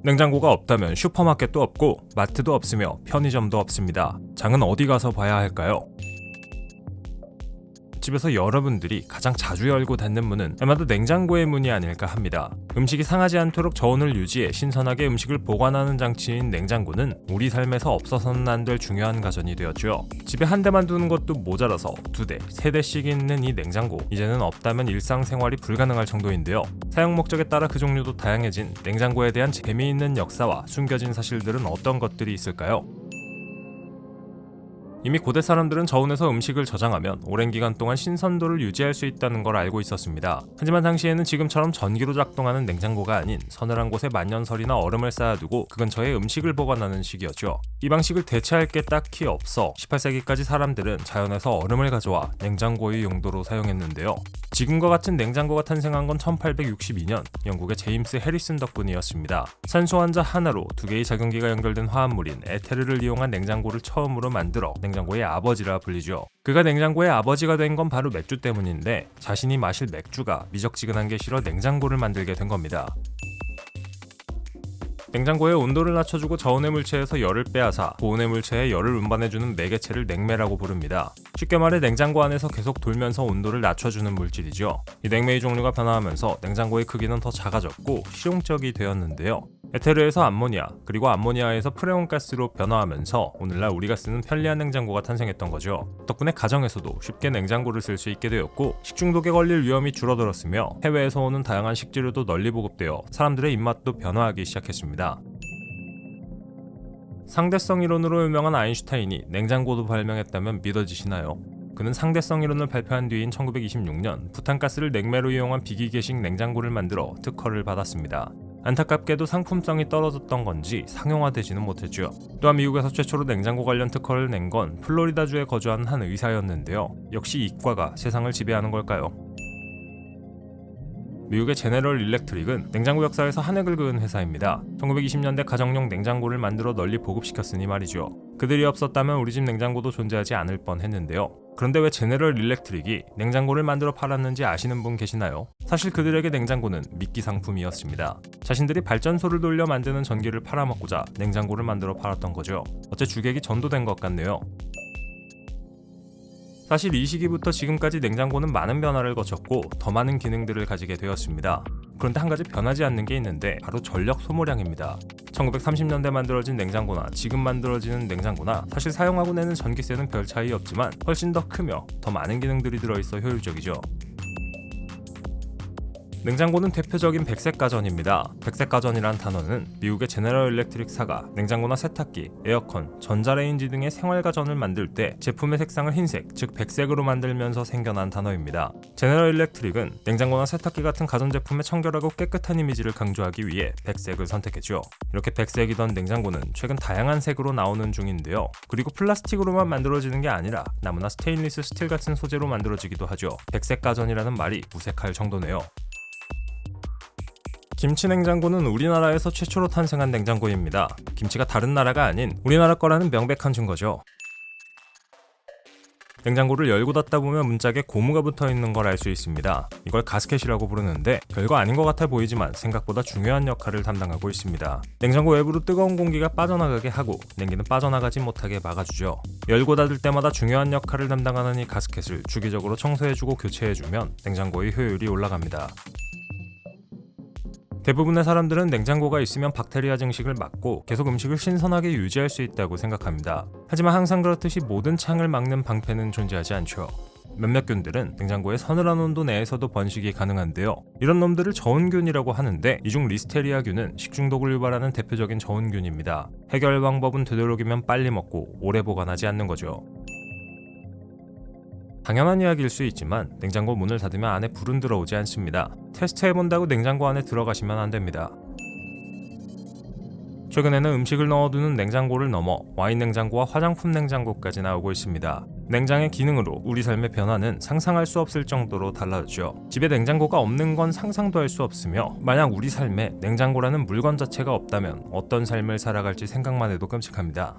냉장고가 없다면 슈퍼마켓도 없고 마트도 없으며 편의점도 없습니다. 장은 어디 가서 봐야 할까요? 집에서 여러분들이 가장 자주 열고 닫는 문은 아마도 냉장고의 문이 아닐까 합니다. 음식이 상하지 않도록 저온을 유지해 신선하게 음식을 보관하는 장치인 냉장고는 우리 삶에서 없어서는 안 될 중요한 가전이 되었죠. 집에 한 대만 두는 것도 모자라서 2대, 3대씩 있는 이 냉장고, 이제는 없다면 일상생활이 불가능할 정도인데요. 사용 목적에 따라 그 종류도 다양해진 냉장고에 대한 재미있는 역사와 숨겨진 사실들은 어떤 것들이 있을까요? 이미 고대 사람들은 저온에서 음식을 저장하면 오랜 기간 동안 신선도를 유지할 수 있다는 걸 알고 있었습니다. 하지만 당시에는 지금처럼 전기로 작동하는 냉장고가 아닌 서늘한 곳에 만년설이나 얼음을 쌓아두고 그 근처에 음식을 보관하는 식이었죠. 이 방식을 대체할 게 딱히 없어 18세기까지 사람들은 자연에서 얼음을 가져와 냉장고의 용도로 사용했는데요. 지금과 같은 냉장고가 탄생한 건 1862년 영국의 제임스 해리슨 덕분이었습니다. 산소 환자 하나로 2개의 작용기가 연결된 화합물인 에테르를 이용한 냉장고를 처음으로 만들어 냉장고의 아버지라 불리죠. 그가 냉장고의 아버지가 된 건 바로 맥주 때문인데 자신이 마실 맥주가 미적지근한 게 싫어 냉장고를 만들게 된 겁니다. 냉장고의 온도를 낮춰주고 저온의 물체에서 열을 빼앗아 고온의 물체에 열을 운반해주는 매개체를 냉매라고 부릅니다. 쉽게 말해 냉장고 안에서 계속 돌면서 온도를 낮춰주는 물질이죠. 이 냉매의 종류가 변화하면서 냉장고의 크기는 더 작아졌고 실용적이 되었는데요. 에테르에서 암모니아, 그리고 암모니아에서 프레온가스로 변화하면서 오늘날 우리가 쓰는 편리한 냉장고가 탄생했던 거죠. 덕분에 가정에서도 쉽게 냉장고를 쓸 수 있게 되었고 식중독에 걸릴 위험이 줄어들었으며 해외에서 오는 다양한 식재료도 널리 보급되어 사람들의 입맛도 변화하기 시작했습니다. 상대성 이론으로 유명한 아인슈타인이 냉장고도 발명했다면 믿어지시나요? 그는 상대성 이론을 발표한 뒤인 1926년 부탄가스를 냉매로 이용한 비기계식 냉장고를 만들어 특허를 받았습니다. 안타깝게도 상품성이 떨어졌던 건지 상용화되지는 못했죠. 또한 미국에서 최초로 냉장고 관련 특허를 낸 건 플로리다주에 거주하는 한 의사였는데요. 역시 이과가 세상을 지배하는 걸까요? 미국의 제네럴 일렉트릭은 냉장고 역사에서 한 획을 그은 회사입니다. 1920년대 가정용 냉장고를 만들어 널리 보급시켰으니 말이죠. 그들이 없었다면 우리 집 냉장고도 존재하지 않을 뻔했는데요. 그런데 왜 제네럴 일렉트릭이 냉장고를 만들어 팔았는지 아시는 분 계시나요? 사실 그들에게 냉장고는 미끼 상품이었습니다. 자신들이 발전소를 돌려 만드는 전기를 팔아먹고자 냉장고를 만들어 팔았던 거죠. 어째 주객이 전도된 것 같네요. 사실 이 시기부터 지금까지 냉장고는 많은 변화를 거쳤고 더 많은 기능들을 가지게 되었습니다. 그런데 한 가지 변하지 않는 게 있는데 바로 전력 소모량입니다. 1930년대 만들어진 냉장고나 지금 만들어지는 냉장고나 사실 사용하고 내는 전기세는 별 차이 없지만 훨씬 더 크며 더 많은 기능들이 들어있어 효율적이죠. 냉장고는 대표적인 백색 가전입니다. 백색 가전이란 단어는 미국의 제너럴 일렉트릭사가 냉장고나 세탁기, 에어컨, 전자레인지 등의 생활 가전을 만들 때 제품의 색상을 흰색, 즉 백색으로 만들면서 생겨난 단어입니다. 제너럴 일렉트릭은 냉장고나 세탁기 같은 가전제품의 청결하고 깨끗한 이미지를 강조하기 위해 백색을 선택했죠. 이렇게 백색이던 냉장고는 최근 다양한 색으로 나오는 중인데요. 그리고 플라스틱으로만 만들어지는 게 아니라 나무나 스테인리스 스틸 같은 소재로 만들어지기도 하죠. 백색 가전이라는 말이 무색할 정도네요. 김치 냉장고는 우리나라에서 최초로 탄생한 냉장고입니다. 김치가 다른 나라가 아닌 우리나라 거라는 명백한 증거죠. 냉장고를 열고 닫다 보면 문짝에 고무가 붙어있는 걸 알 수 있습니다. 이걸 가스켓이라고 부르는데 별거 아닌 것 같아 보이지만 생각보다 중요한 역할을 담당하고 있습니다. 냉장고 외부로 뜨거운 공기가 빠져나가게 하고 냉기는 빠져나가지 못하게 막아주죠. 열고 닫을 때마다 중요한 역할을 담당하는 이 가스켓을 주기적으로 청소해주고 교체해주면 냉장고의 효율이 올라갑니다. 대부분의 사람들은 냉장고가 있으면 박테리아 증식을 막고 계속 음식을 신선하게 유지할 수 있다고 생각합니다. 하지만 항상 그렇듯이 모든 창을 막는 방패는 존재하지 않죠. 몇몇 균들은 냉장고의 서늘한 온도 내에서도 번식이 가능한데요. 이런 놈들을 저온균이라고 하는데 이 중 리스테리아균은 식중독을 유발하는 대표적인 저온균입니다. 해결 방법은 되도록이면 빨리 먹고 오래 보관하지 않는 거죠. 당연한 이야기일 수 있지만 냉장고 문을 닫으면 안에 불은 들어오지 않습니다. 테스트해본다고 냉장고 안에 들어가시면 안 됩니다. 최근에는 음식을 넣어두는 냉장고를 넘어 와인 냉장고와 화장품 냉장고까지 나오고 있습니다. 냉장의 기능으로 우리 삶의 변화는 상상할 수 없을 정도로 달라졌죠. 집에 냉장고가 없는 건 상상도 할 수 없으며 만약 우리 삶에 냉장고라는 물건 자체가 없다면 어떤 삶을 살아갈지 생각만 해도 끔찍합니다.